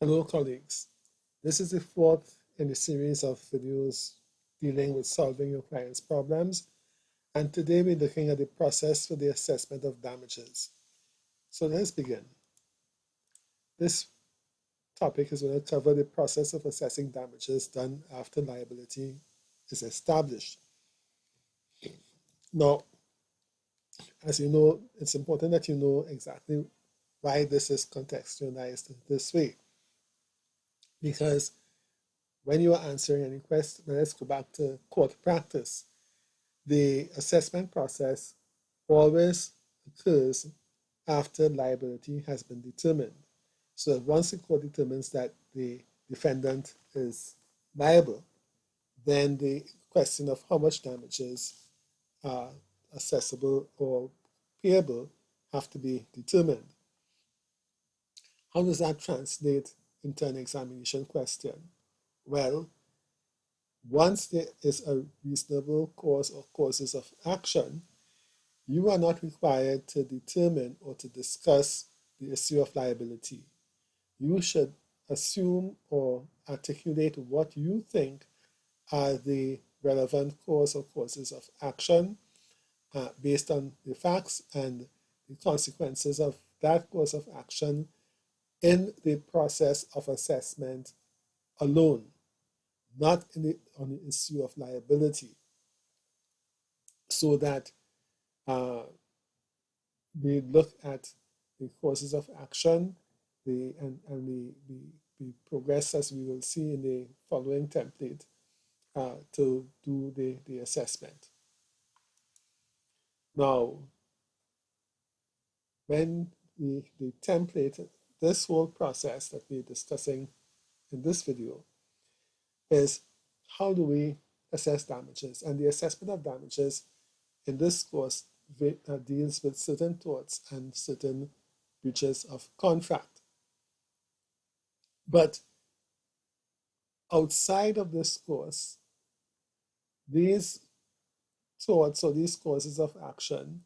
Hello colleagues, this is the fourth in a series of videos dealing with solving your client's problems, and today we're looking at the process for the assessment of damages. So let's begin. This topic is going to cover the process of assessing damages done after liability is established. Now, as you know, it's important that you know exactly why this is contextualized this way, because when you are answering any question, let's go back to court practice. The assessment process always occurs after liability has been determined. So once the court determines that the defendant is liable, then the question of how much damages are assessable or payable have to be determined. How does that translate into an examination question? Well, once there is a reasonable cause or causes of action, you are not required to determine or to discuss the issue of liability. You should assume or articulate what you think are the relevant cause or causes of action based on the facts and the consequences of that course of action in the process of assessment alone, not on the issue of liability, so that we look at the causes of action and we progress as we will see in the following template to do the assessment. Now, when the template, this whole process that we're discussing in this video is how do we assess damages? And the assessment of damages in this course deals with certain torts and certain breaches of contract. But outside of this course, these torts or these causes of action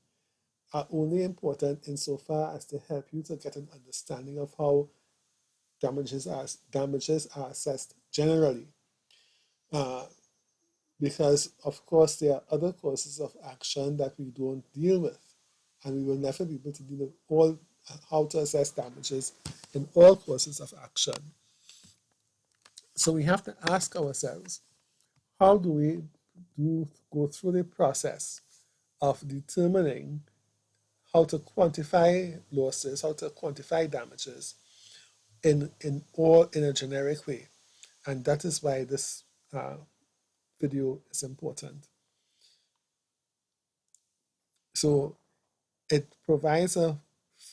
are only important insofar as they help you to get an understanding of how damages are assessed generally. Because, of course, there are other causes of action that we don't deal with, and we will never be able to deal with all how to assess damages in all causes of action. So we have to ask ourselves, how do we go through the process of determining how to quantify losses, how to quantify damages in a generic way? And that is why this video is important. So it provides a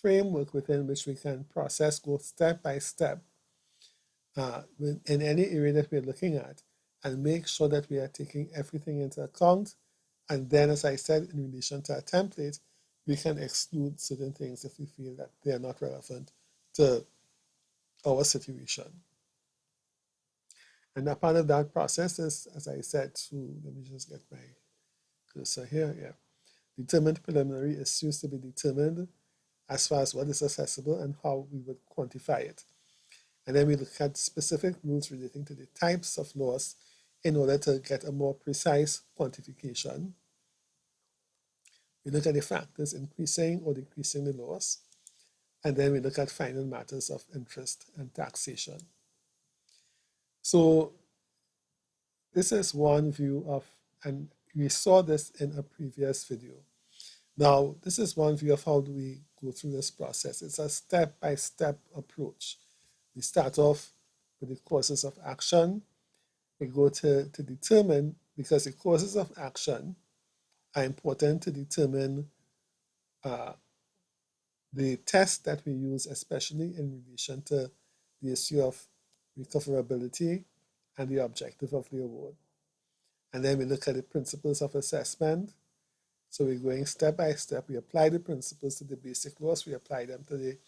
framework within which we can process, go step by step in any area that we're looking at, and make sure that we are taking everything into account. And then, as I said, in relation to a template, we can exclude certain things if we feel that they are not relevant to our situation. And a part of that process is, as I said, let me just get my cursor here. Yeah. Determined preliminary issues to be determined as far as what is accessible and how we would quantify it. And then we look at specific rules relating to the types of loss in order to get a more precise quantification. We look at the factors increasing or decreasing the loss. And then we look at final matters of interest and taxation. So this is one view of, and we saw this in a previous video. Now, this is one view of how do we go through this process. It's a step-by-step approach. We start off with the causes of action. We go to determine, because the causes of action are important to determine the test that we use, especially in relation to the issue of recoverability and the objective of the award. And then we look at the principles of assessment. So we're going step by step. We apply the principles to the basic loss. We apply them to the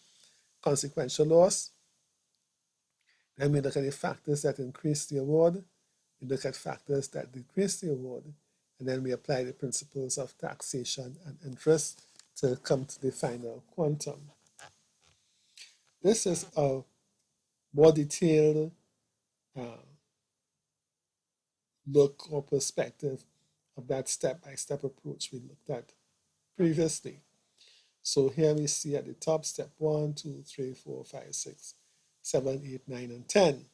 consequential loss. Then we look at the factors that increase the award. We look at factors that decrease the award. And then we apply the principles of taxation and interest to come to the final quantum. This is a more detailed uh, look or perspective of that step-by-step approach we looked at previously. So here we see at the top step 1, 2, 3, 4, 5, 6, 7, 8, 9, and 10.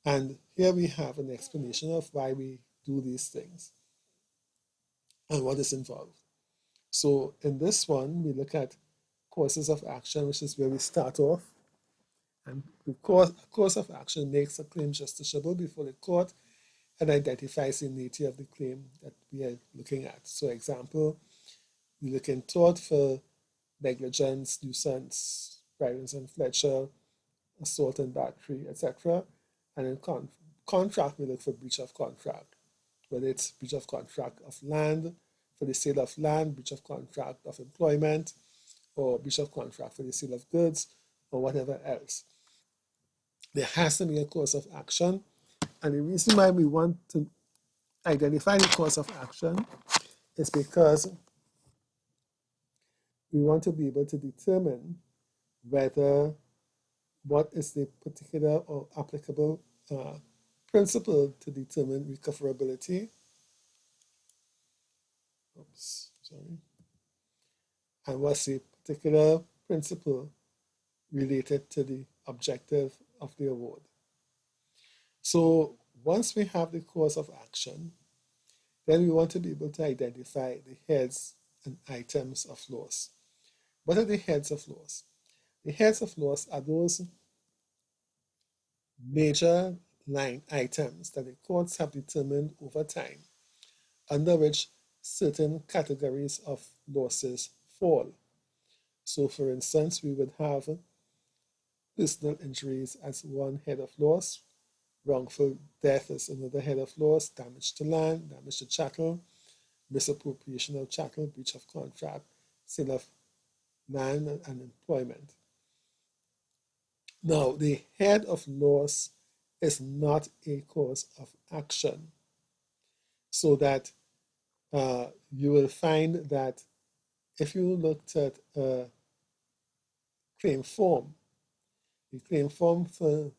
And here we have an explanation of why we do these things and what is involved. So in this one, we look at courses of action, which is where we start off. And the course of action makes a claim justiciable before the court and identifies the nature of the claim that we are looking at. So example, we look in tort for negligence, nuisance, Brians and Fletcher, assault and battery, etc. And in contract, we look for breach of contract, whether it's breach of contract of land, for the sale of land, breach of contract of employment, or breach of contract for the sale of goods, or whatever else. There has to be a course of action. And the reason why we want to identify the course of action is because we want to be able to determine whether what is the particular or applicable principle to determine recoverability. Oops, sorry. And what's the particular principle related to the objective of the award. So once we have the course of action, then we want to be able to identify the heads and items of loss. What are the heads of loss? The heads of loss are those major line items that the courts have determined over time, under which certain categories of losses fall. So, for instance, we would have personal injuries as one head of loss, wrongful death as another head of loss, damage to land, damage to chattel, misappropriation of chattel, breach of contract, sale of land, and employment. Now, the head of loss is not a cause of action, so that you will find that if you looked at a claim form, the claim form for,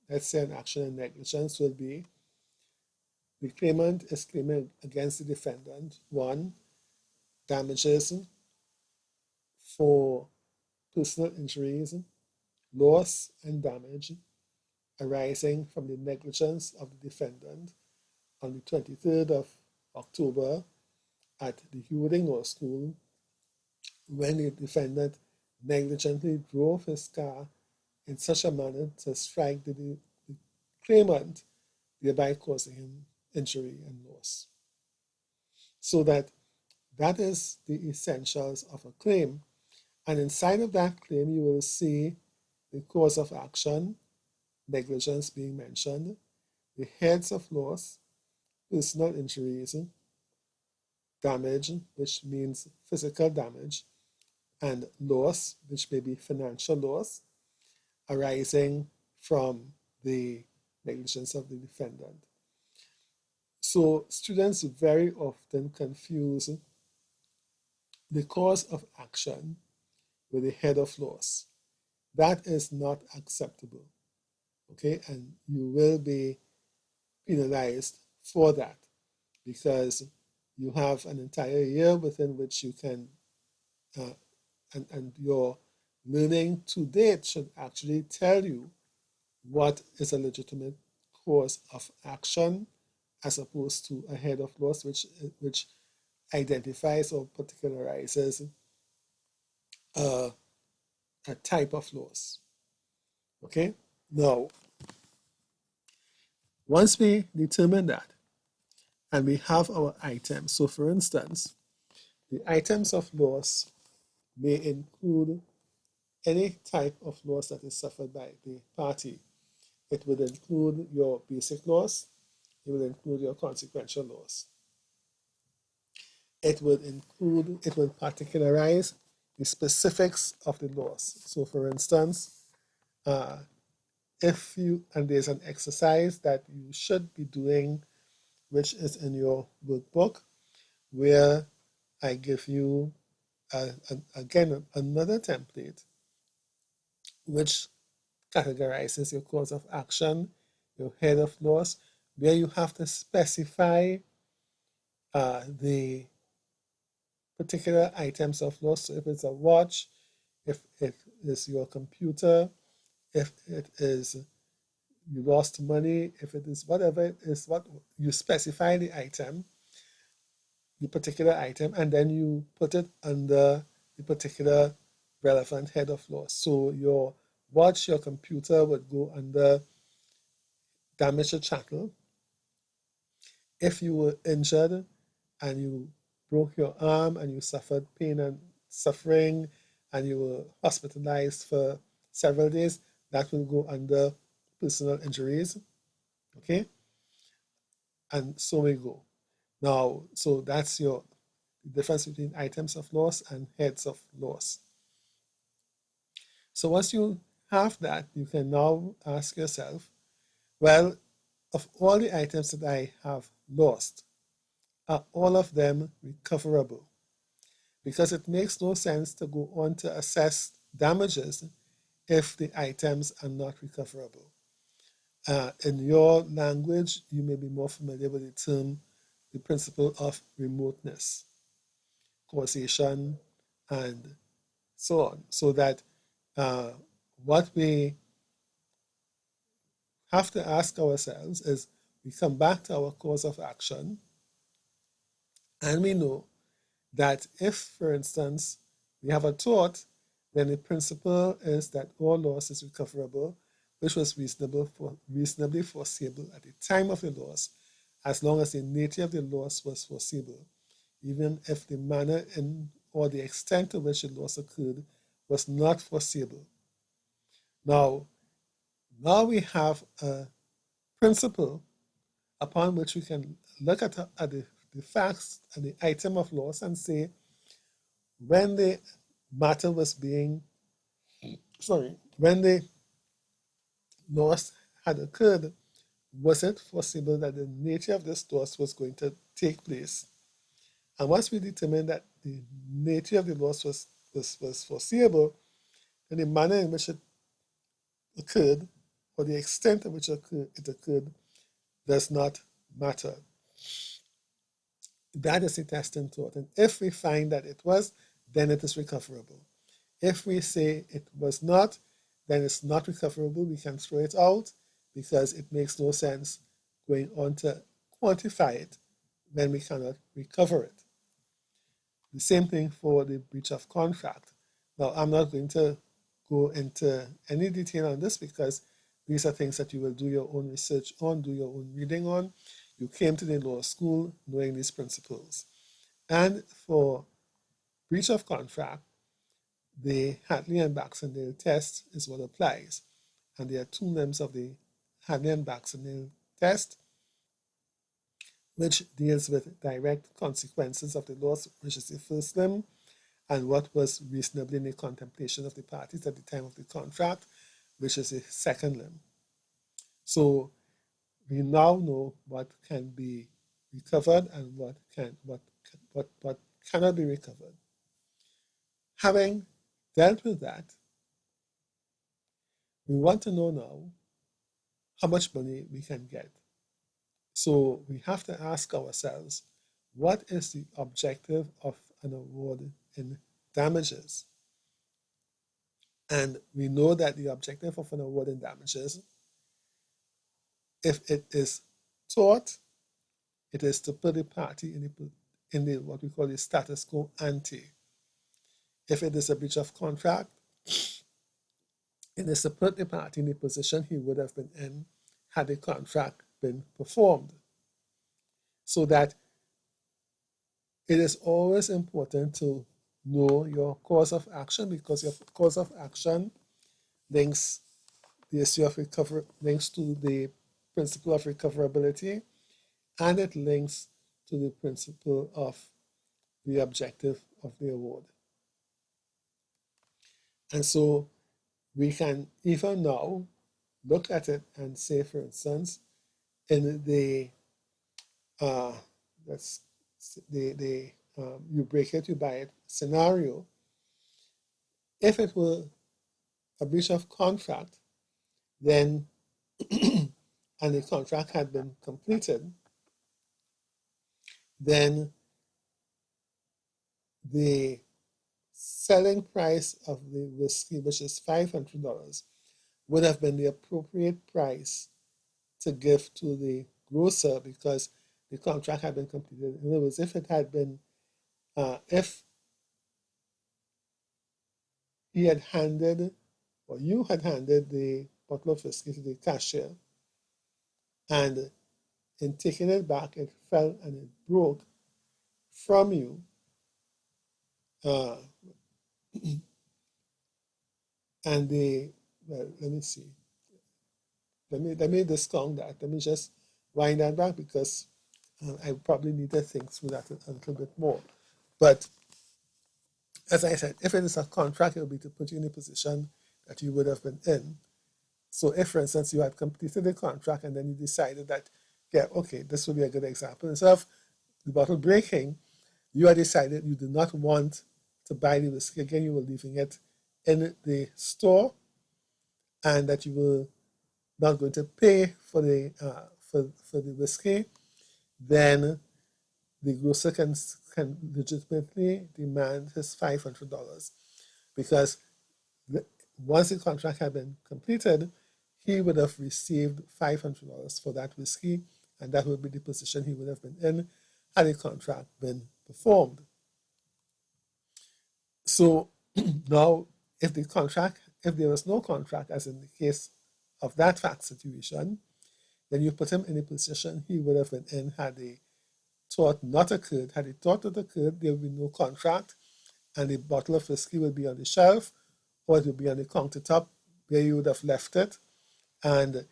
let's say, an action in negligence will be the claimant is claiming against the defendant, one, damages for personal injuries, loss, and damage arising from the negligence of the defendant on the 23rd of October at the Hewarding Law School when the defendant negligently drove his car in such a manner to strike the claimant, thereby causing him injury and loss. So that is the essentials of a claim. And inside of that claim, you will see the cause of action, negligence being mentioned, the heads of loss, personal injuries, damage, which means physical damage, and loss, which may be financial loss, arising from the negligence of the defendant. So students very often confuse the cause of action with the head of loss. That is not acceptable, okay? And you will be penalized for that because you have an entire year within which you can, and your learning to date should actually tell you what is a legitimate course of action as opposed to a head of loss, which identifies or particularizes a, a type of loss. Okay? Now, once we determine that and we have our items, so for instance, the items of loss may include any type of loss that is suffered by the party. It would include your basic loss, it would include your consequential loss. It will particularize the specifics of the loss. So for instance, if you, and there's an exercise that you should be doing, which is in your workbook, where I give you, again, another template, which categorized as your cause of action, your head of loss, where you have to specify the particular items of loss. So if it's a watch, if it is your computer, if it is you lost money, if it is whatever it is, what you specify the item, the particular item, and then you put it under the particular relevant head of loss. So your watch, your computer would go under damage to chattel. If you were injured and you broke your arm and you suffered pain and suffering and you were hospitalized for several days, that will go under personal injuries. Okay? And so we go. Now, so that's your difference between items of loss and heads of loss. So once you have that, you can now ask yourself, well, of all the items that I have lost, are all of them recoverable? Because it makes no sense to go on to assess damages if the items are not recoverable. In your language, you may be more familiar with the term, the principle of remoteness, causation, and so on. So that what we have to ask ourselves is we come back to our cause of action and we know that if, for instance, we have a tort, then the principle is that all loss is recoverable, which was reasonably foreseeable at the time of the loss, as long as the nature of the loss was foreseeable, even if the manner in or the extent to which the loss occurred was not foreseeable. Now we have a principle upon which we can look at the facts and the item of loss and say, when the matter was being, when the loss had occurred, was it foreseeable that the nature of this loss was going to take place? And once we determine that the nature of the loss was foreseeable, then the manner in which it occurred or the extent to which it occurred does not matter. That is the testing tort. And if we find that it was, then it is recoverable. If we say it was not, then it's not recoverable. We can throw it out because it makes no sense going on to quantify it when we cannot recover it. The same thing for the breach of contract. Now, I'm not going to go into any detail on this because these are things that you will do your own research on, do your own reading on. You came to the law school knowing these principles. And for breach of contract, the Hadley and Baxendale test is what applies. And there are two limbs of the Hadley and Baxendale test, which deals with direct consequences of the loss, which is the first limb, and what was reasonably in the contemplation of the parties at the time of the contract, which is the second limb. So we now know what can be recovered and what cannot be recovered. Having dealt with that, we want to know now how much money we can get. So we have to ask ourselves, what is the objective of an award in damages? And we know that the objective of an award in damages, if it is tort, it is to put the party in the what we call the status quo ante. If it is a breach of contract, it is to put the party in the position he would have been in had the contract been performed. So that it is always important to know your cause of action, because your cause of action links the issue of recovery, links to the principle of recoverability, and it links to the principle of the objective of the award. And so we can even now look at it and say, for instance, in the that's the you break it, you buy it scenario, if it were a breach of contract, then and the contract had been completed, then the selling price of the whiskey, which is $500, would have been the appropriate price to give to the grocer because the contract had been completed. In other words, if it had been, if he had handed, or you had handed the bottle of whiskey to the cashier, and in taking it back, it fell and it broke from you, uh, and the, well, let me see. Let me discount that. Let me just wind that back because I probably need to think through that a little bit more. But as I said, if it is a contract, it will be to put you in a position that you would have been in. So if, for instance, you had completed the contract and then you decided that, yeah, okay, this would be a good example. Instead of the bottle breaking, you had decided you did not want to buy the whiskey again. You were leaving it in the store, and that you were not going to pay for the for the whiskey. Then the grocer can legitimately demand his $500 because once the contract had been completed, he would have received $500 for that whiskey, and that would be the position he would have been in had the contract been performed. So now, if there was no contract, as in the case of that fact situation, then you put him in a position he would have been in had the thought not occurred. Had the thought not occurred, there would be no contract, and the bottle of whiskey would be on the shelf, or it would be on the countertop where you would have left it, and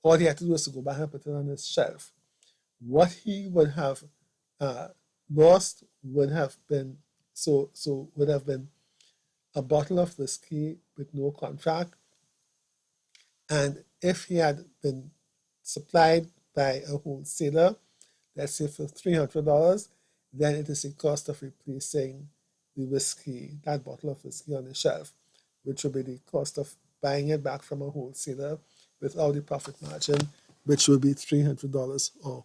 all he had to do was to go back and put it on his shelf. What he would have uh, lost would have been would have been a bottle of whiskey with no contract, and if he had been supplied by a wholesaler, let's say for $300, then it is the cost of replacing the whiskey, that bottle of whiskey on the shelf, which will be the cost of buying it back from a wholesaler without the profit margin, which will be $300 or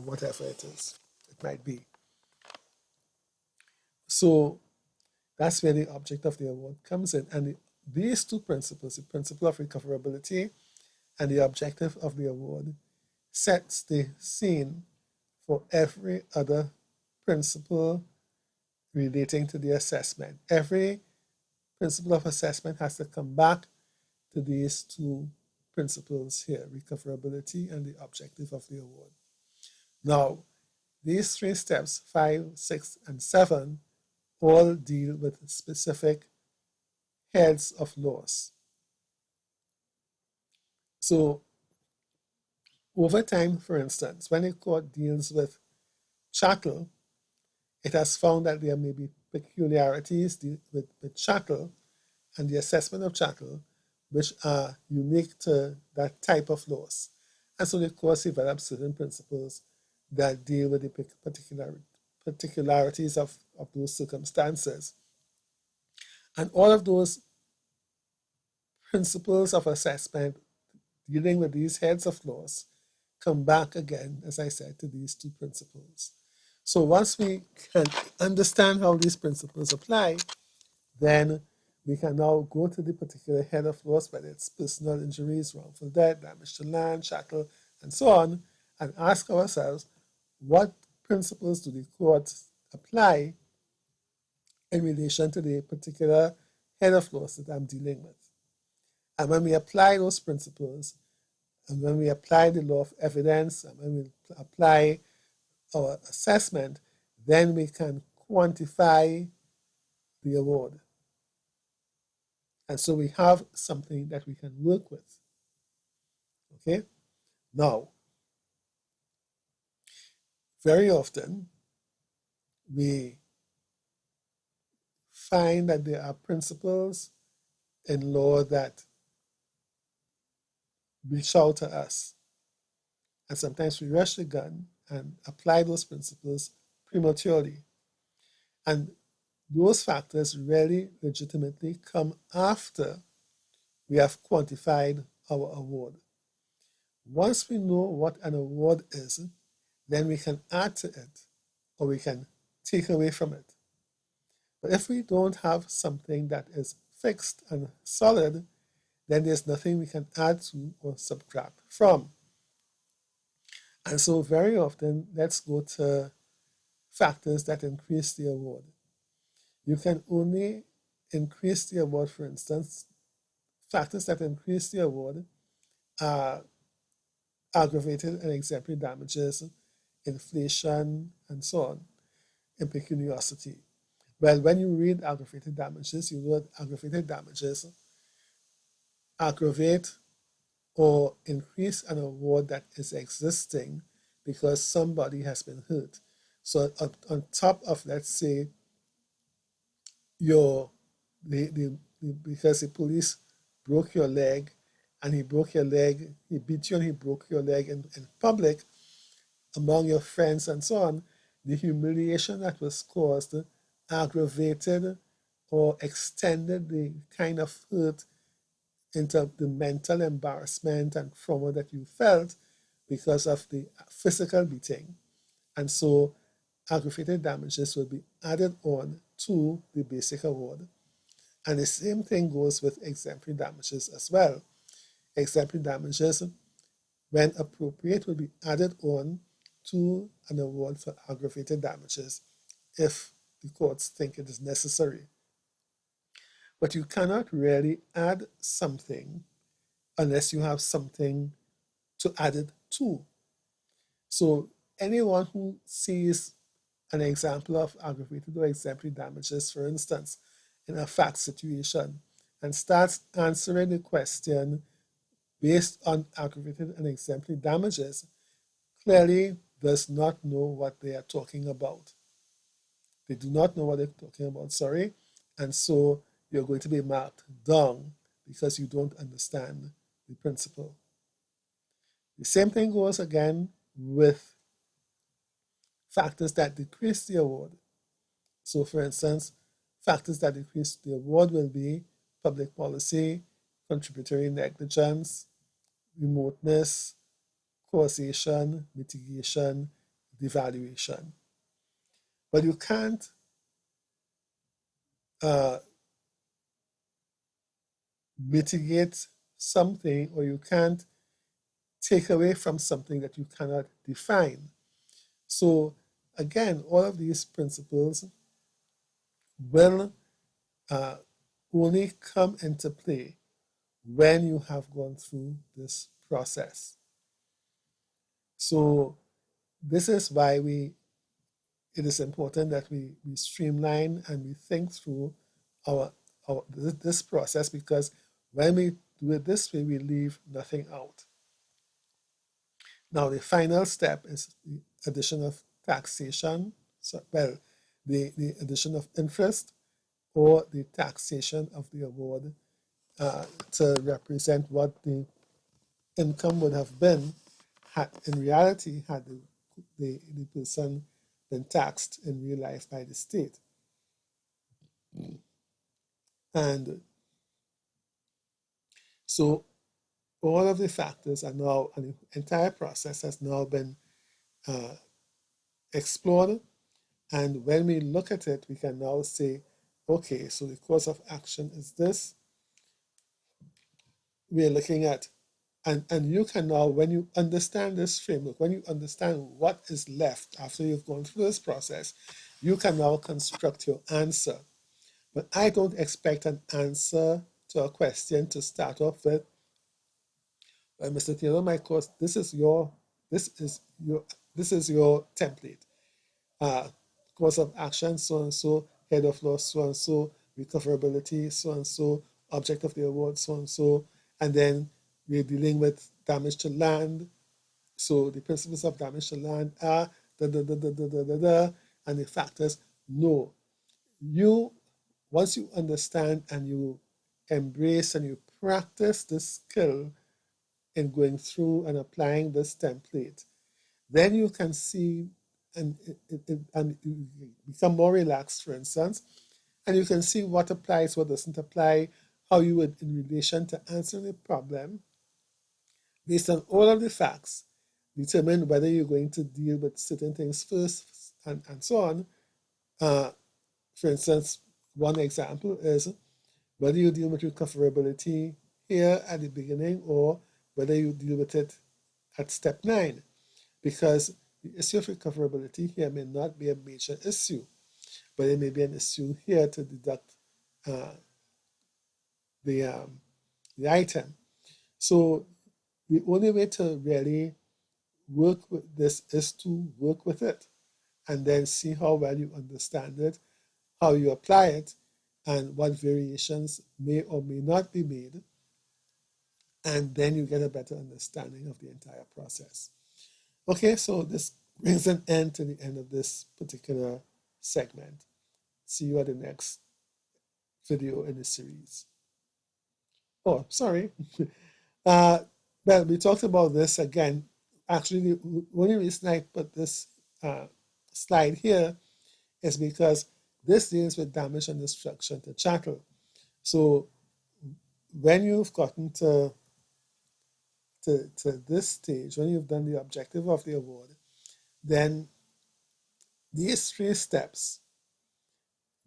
whatever it is. It might be. So that's where the object of the award comes in. And these two principles, the principle of recoverability and the objective of the award, sets the scene for every other principle relating to the assessment. Every principle of assessment has to come back to these two principles here, recoverability and the objective of the award. Now, these three steps, 5, 6, and 7, all deal with specific heads of loss. So, over time, for instance, when a court deals with chattel, it has found that there may be peculiarities with chattel and the assessment of chattel which are unique to that type of loss. And so the course develops certain principles that deal with the particularities of those circumstances. And all of those principles of assessment dealing with these heads of loss come back again, as I said, to these two principles. So once we can understand how these principles apply, then we can now go to the particular head of loss, whether it's personal injuries, wrongful death, damage to land, chattel, and so on, and ask ourselves, what principles do the courts apply in relation to the particular head of loss that I'm dealing with? And when we apply those principles, and when we apply the law of evidence, and when we apply our assessment, then we can quantify the award. And so we have something that we can work with. Okay? Now, very often we find that there are principles in law that reach out to us. And sometimes we rush the gun and apply those principles prematurely. And those factors really legitimately come after we have quantified our award. Once we know what an award is, then we can add to it or we can take away from it. But if we don't have something that is fixed and solid, then there's nothing we can add to or subtract from. And so very often, let's go to factors that increase the award. You can only increase the award, for instance, factors that increase the award are aggravated and exemplary damages, inflation, and so on, impecuniosity. Well, when you read aggravated damages, you know that aggravated damages aggravate or increase an award that is existing because somebody has been hurt. So on top of, let's say, your because the police broke your leg and he broke your leg, he beat you and he broke your leg in public among your friends and so on, the humiliation that was caused aggravated or extended the kind of hurt into the mental embarrassment and trauma that you felt because of the physical beating. And so aggravated damages will be added on to the basic award. And the same thing goes with exemplary damages as well. Exemplary damages, when appropriate, will be added on to an award for aggravated damages if the courts think it is necessary. But you cannot really add something unless you have something to add it to. So anyone who sees an example of aggravated or exemplary damages, for instance, in a fact situation, and starts answering the question based on aggravated and exemplary damages, clearly does not know what they are talking about. They do not know what they're talking about, sorry, and so you're going to be marked down because you don't understand the principle. The same thing goes again with factors that decrease the award. So, for instance, factors that decrease the award will be public policy, contributory negligence, remoteness, causation, mitigation, devaluation. But you can't uh, mitigate something or you can't take away from something that you cannot define. So, again, all of these principles will uh, only come into play when you have gone through this process. So this is why it is important that we streamline and we think through our this process, because when we do it this way, we leave nothing out. Now the final step is the addition of taxation. So, well, the addition of interest or the taxation of the award to represent what the income would have been had in reality had the person been taxed in real life by the state. And so all of the factors are now, and the entire process has now been uh, explored. And when we look at it, we can now say, okay, so the course of action is this. We're looking at, and you can now, when you understand this framework, when you understand what is left after you've gone through this process, you can now construct your answer. But I don't expect an answer to a question to start off with, Mr. Taylor, my course, this is your this is your template. Uh, course of action, so and so, head of law, so and so, recoverability, so and so, object of the award, so and so, and then we're dealing with damage to land. So the principles of damage to land are da da da da da da da, da and the factors. No, you once you understand and you embrace and you practice this skill in going through and applying this template, then you can see and you become more relaxed, for instance, and you can see what applies, what doesn't apply, how you would, in relation to answering a problem, based on all of the facts, determine whether you're going to deal with certain things first and so on. For instance, one example is whether you deal with recoverability here at the beginning or whether you deal with it at step 9, because the issue of recoverability here may not be a major issue, but it may be an issue here to deduct uh, the, the item. So the only way to really work with this is to work with it and then see how well you understand it, how you apply it, and what variations may or may not be made. And then you get a better understanding of the entire process. Okay, so this brings an end to the end of this particular segment. See you at the next video in the series. Oh, sorry. uh, well, we talked about this again. Actually, the only reason I put this slide here is because this deals with damage and destruction to chattel. So when you've gotten to this stage, when you've done the objective of the award, then these 3 steps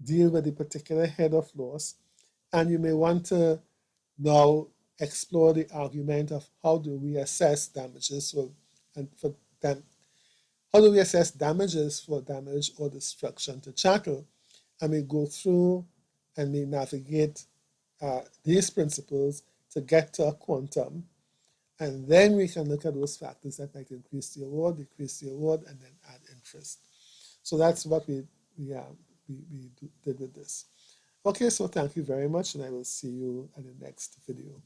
deal with the particular head of loss, and you may want to now explore the argument of how do we assess damages for them. How do we assess damages for damage or destruction to chattel? And we go through and we navigate these principles to get to a quantum. And then we can look at those factors that might increase the award, decrease the award, and then add interest. So that's what we did with this. Okay, so thank you very much, and I will see you in the next video.